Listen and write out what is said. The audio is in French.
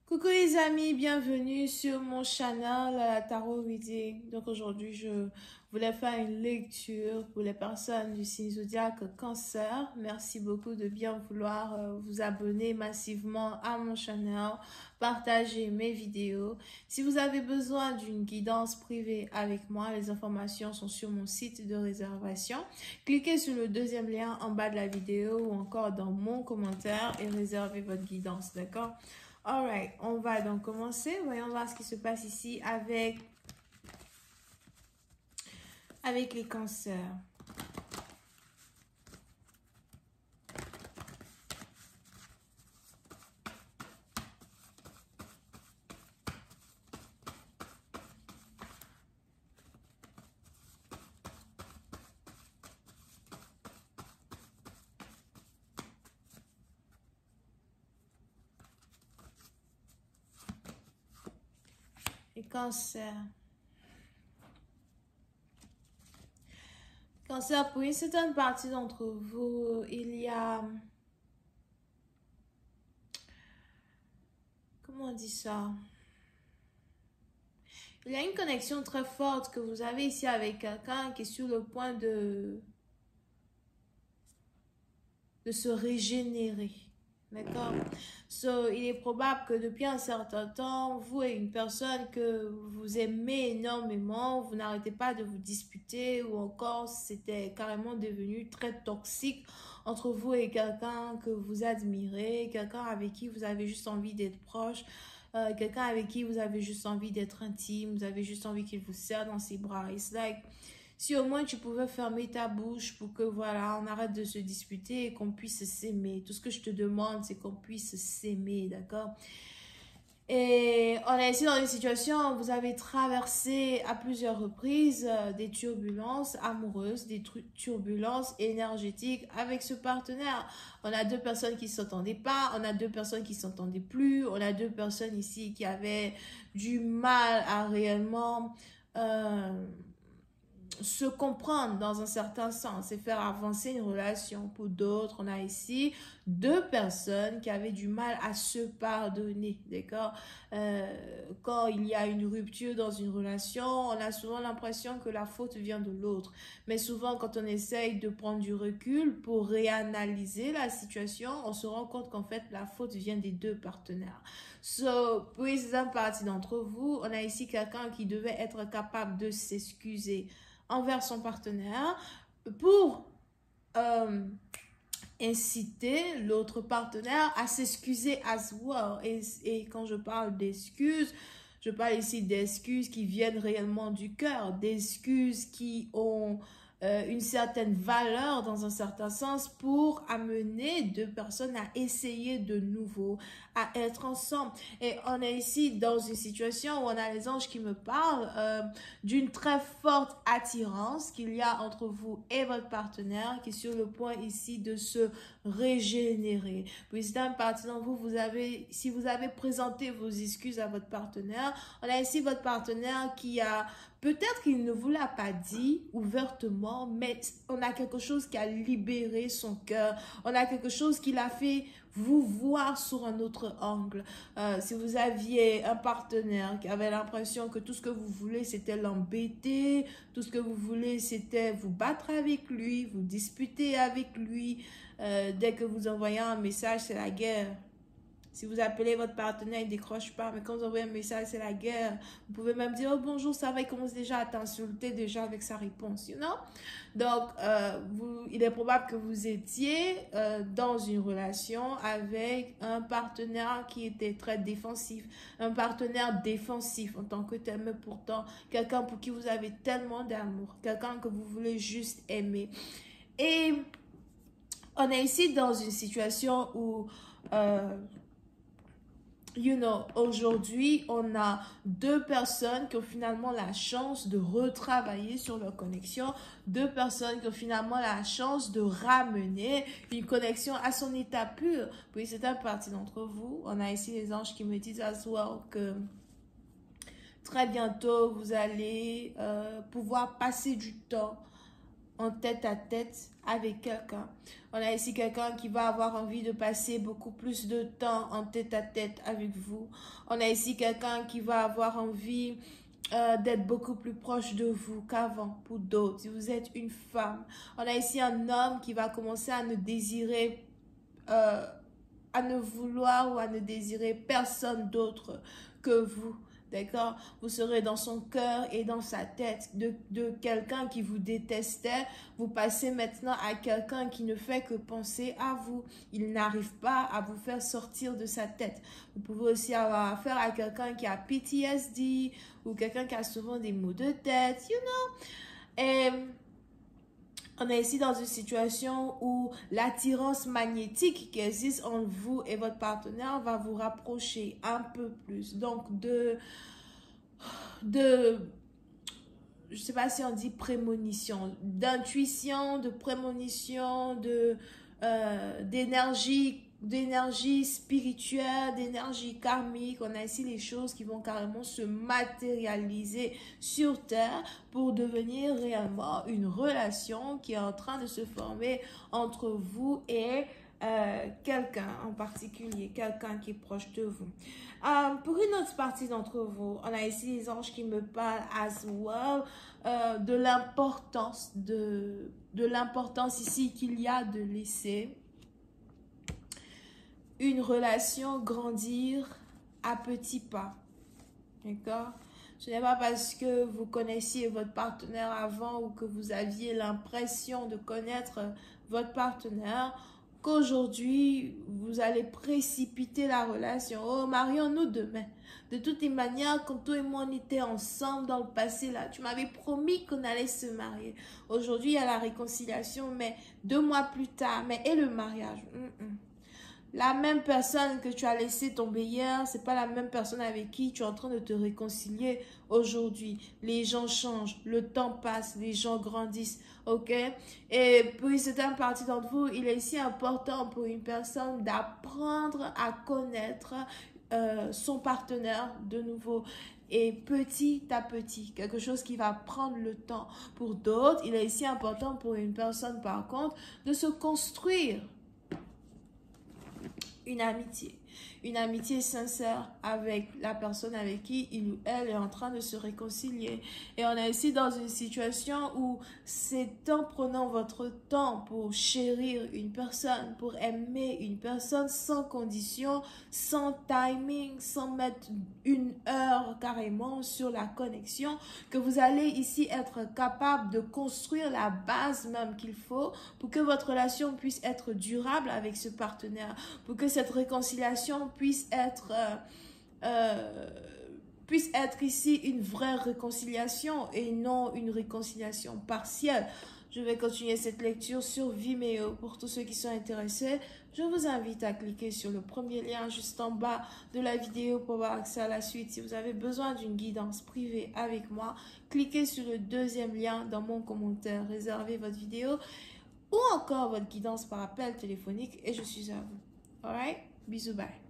Coucou les amis, bienvenue sur mon channel Tarot Reading. Donc aujourd'hui, je voulais faire une lecture pour les personnes du signe zodiaque Cancer. Merci beaucoup de bien vouloir vous abonner massivement à mon channel, partager mes vidéos. Si vous avez besoin d'une guidance privée avec moi, les informations sont sur mon site de réservation. Cliquez sur le deuxième lien en bas de la vidéo ou encore dans mon commentaire et réservez votre guidance, d'accord? Alright, on va donc commencer. Voyons voir ce qui se passe ici avec les cancers. Les cancers. Cancer, pour une certaine partie d'entre vous, il y a... Comment on dit ça? Il y a une connexion très forte que vous avez ici avec quelqu'un qui est sur le point de se régénérer. D'accord? So, il est probable que depuis un certain temps, vous et une personne que vous aimez énormément, vous n'arrêtez pas de vous disputer ou encore c'était carrément devenu très toxique entre vous et quelqu'un que vous admirez, quelqu'un avec qui vous avez juste envie d'être proche, quelqu'un avec qui vous avez juste envie d'être intime, vous avez juste envie qu'il vous serre dans ses bras. It's like... Si au moins tu pouvais fermer ta bouche pour que voilà, on arrête de se disputer et qu'on puisse s'aimer. Tout ce que je te demande, c'est qu'on puisse s'aimer, d'accord? Et on est ici dans une situation où vous avez traversé à plusieurs reprises des turbulences amoureuses, des turbulences énergétiques avec ce partenaire. On a deux personnes qui ne s'entendaient pas, on a deux personnes qui ne s'entendaient plus, on a deux personnes ici qui avaient du mal à réellement... se comprendre dans un certain sens et faire avancer une relation. Pour d'autres, on a ici deux personnes qui avaient du mal à se pardonner, d'accord? Quand il y a une rupture dans une relation, on a souvent l'impression que la faute vient de l'autre. Mais souvent, quand on essaye de prendre du recul pour réanalyser la situation, on se rend compte qu'en fait, la faute vient des deux partenaires. So, pour une partie d'entre vous, on a ici quelqu'un qui devait être capable de s'excuser envers son partenaire pour inciter l'autre partenaire à s'excuser as well. Et quand je parle d'excuses, je parle ici d'excuses qui viennent réellement du cœur, d'excuses qui ont une certaine valeur dans un certain sens pour amener deux personnes à essayer de nouveau, à être ensemble. Et on est ici dans une situation où on a les anges qui me parlent d'une très forte attirance qu'il y a entre vous et votre partenaire qui est sur le point ici de se régénérer. Puis c'est une partie d'entre vous, si vous avez présenté vos excuses à votre partenaire, on a ici votre partenaire qui a... Peut-être qu'il ne vous l'a pas dit ouvertement, mais on a quelque chose qui a libéré son cœur. On a quelque chose qui l'a fait vous voir sur un autre angle. Si vous aviez un partenaire qui avait l'impression que tout ce que vous voulez, c'était l'embêter, tout ce que vous voulez, c'était vous battre avec lui, vous disputer avec lui. Dès que vous envoyez un message, c'est la guerre. Si vous appelez votre partenaire, il ne décroche pas. Mais quand vous envoyez un message, c'est la guerre. Vous pouvez même dire, oh bonjour, ça va, il commence déjà à t'insulter déjà avec sa réponse, you know? Donc, il est probable que vous étiez dans une relation avec un partenaire qui était très défensif. Un partenaire défensif en tant que tel, mais pourtant, quelqu'un pour qui vous avez tellement d'amour. Quelqu'un que vous voulez juste aimer. Et on est ici dans une situation où... aujourd'hui, on a deux personnes qui ont finalement la chance de retravailler sur leur connexion, deux personnes qui ont finalement la chance de ramener une connexion à son état pur. Puis c'est une partie d'entre vous. On a ici les anges qui me disent à soi que très bientôt, vous allez pouvoir passer du temps en tête à tête avec quelqu'un. On a ici quelqu'un qui va avoir envie de passer beaucoup plus de temps en tête à tête avec vous. On a ici quelqu'un qui va avoir envie d'être beaucoup plus proche de vous qu'avant pour d'autres. Si vous êtes une femme, on a ici un homme qui va commencer à ne désirer, à ne vouloir ou à ne désirer personne d'autre que vous. D'accord? Vous serez dans son cœur et dans sa tête de quelqu'un qui vous détestait. Vous passez maintenant à quelqu'un qui ne fait que penser à vous. Il n'arrive pas à vous faire sortir de sa tête. Vous pouvez aussi avoir affaire à quelqu'un qui a PTSD ou quelqu'un qui a souvent des maux de tête, you know. Et on est ici dans une situation où l'attirance magnétique qui existe entre vous et votre partenaire va vous rapprocher un peu plus. Donc, je ne sais pas si on dit prémonition, d'intuition, de prémonition, d'énergie spirituelle, d'énergie karmique. On a ici les choses qui vont carrément se matérialiser sur Terre pour devenir réellement une relation qui est en train de se former entre vous et quelqu'un en particulier, quelqu'un qui est proche de vous. Pour une autre partie d'entre vous, on a ici les anges qui me parlent as well de l'importance ici qu'il y a de laisser une relation grandir à petits pas. D'accord? Ce n'est pas parce que vous connaissiez votre partenaire avant ou que vous aviez l'impression de connaître votre partenaire qu'aujourd'hui, vous allez précipiter la relation. Oh, marions-nous demain. De toutes les manières, quand toi et moi, on était ensemble dans le passé, là, tu m'avais promis qu'on allait se marier. Aujourd'hui, il y a la réconciliation, mais 2 mois plus tard, mais et le mariage? La même personne que tu as laissé tomber hier, c'est pas la même personne avec qui tu es en train de te réconcilier aujourd'hui. Les gens changent, le temps passe, les gens grandissent, ok? Et pour une certaine partie d'entre vous, il est ici important pour une personne d'apprendre à connaître son partenaire de nouveau. Et petit à petit, quelque chose qui va prendre le temps. Pour d'autres, il est ici important pour une personne, par contre, de se construire une amitié sincère avec la personne avec qui il ou elle est en train de se réconcilier. Et on est ici dans une situation où c'est en prenant votre temps pour chérir une personne, pour aimer une personne sans condition, sans timing, sans mettre 1 heure carrément sur la connexion, que vous allez ici être capable de construire la base même qu'il faut pour que votre relation puisse être durable avec ce partenaire, pour que cette réconciliation puisse être ici une vraie réconciliation et non une réconciliation partielle. Je vais continuer cette lecture sur Vimeo. Pour tous ceux qui sont intéressés, je vous invite à cliquer sur le premier lien juste en bas de la vidéo pour avoir accès à la suite. Si vous avez besoin d'une guidance privée avec moi, cliquez sur le 2e lien dans mon commentaire. Réservez votre vidéo ou encore votre guidance par appel téléphonique et je suis à vous. Alright? Bisous, bye.